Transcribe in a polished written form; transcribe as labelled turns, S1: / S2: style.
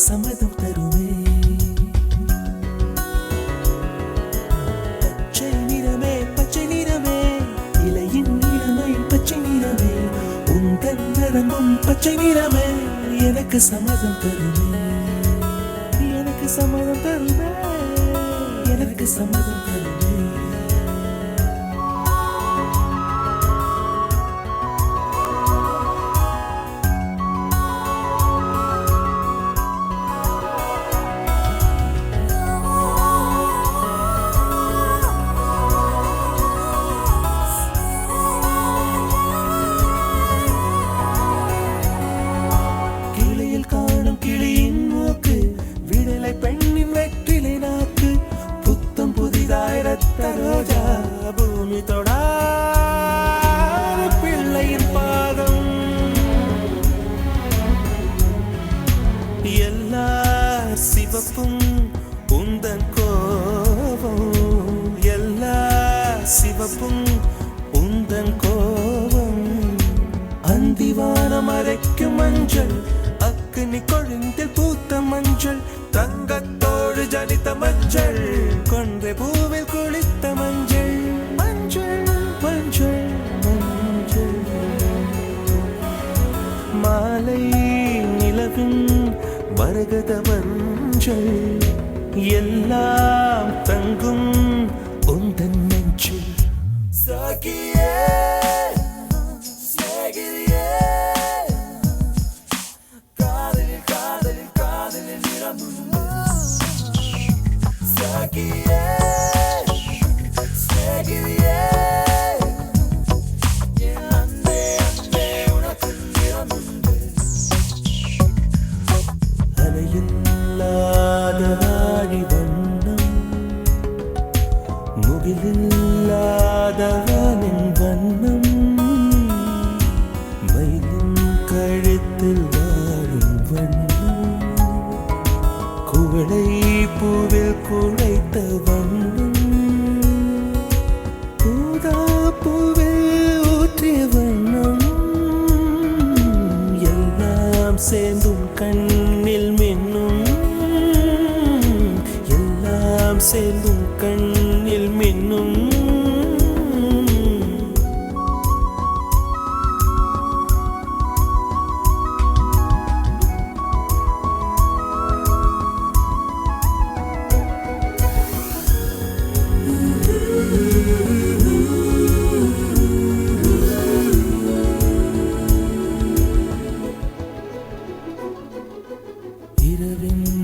S1: சம்மதம் தருவே பச்சை நிறமே பச்சை நிறமே இலையின் நிறமை பச்சை நிறமே உந்தன் நிறமும் பச்சை நிறமே எனக்கு சம்மதம் தருவே எனக்கு சம்மதம் தருவே எனக்கு சம்மதம் தருவே ரோஜா பூமி தொடா பிள்ளையின் பாதம் எல்லா சிவப்பும் உந்தன் கோபம் எல்லா சிவப்பும் உந்தன் கோபம் அந்திவானம் அரைக்கும் மஞ்சள் அக்னி கொழுந்தில் பூத்த மஞ்சள் தங்கத்தோடு ஜனித்த மஞ்சள் கொன்றை பூவில் குளித்த மஞ்சள் மஞ்சள் மஞ்சள் மஞ்சள் மாலை நிலவின் மரகத மஞ்சள் எல்லாம் தங்கும் உந்தன் நெஞ்சில் சாகியே முகிலில்லாதவனின் வண்ணம் மயிலின் கழுத்தில் வாழும் வண்ணம் குவளை பூவில் குழைத்த வண்ணம் பூதா பூவில் ஊற்றிய வண்ணம் எல்லாம் சேர்ந்தும் கண்ணில் மின்னும் எல்லாம் சேர்ந்தும் கண்ணில் மின்னும் இரவின்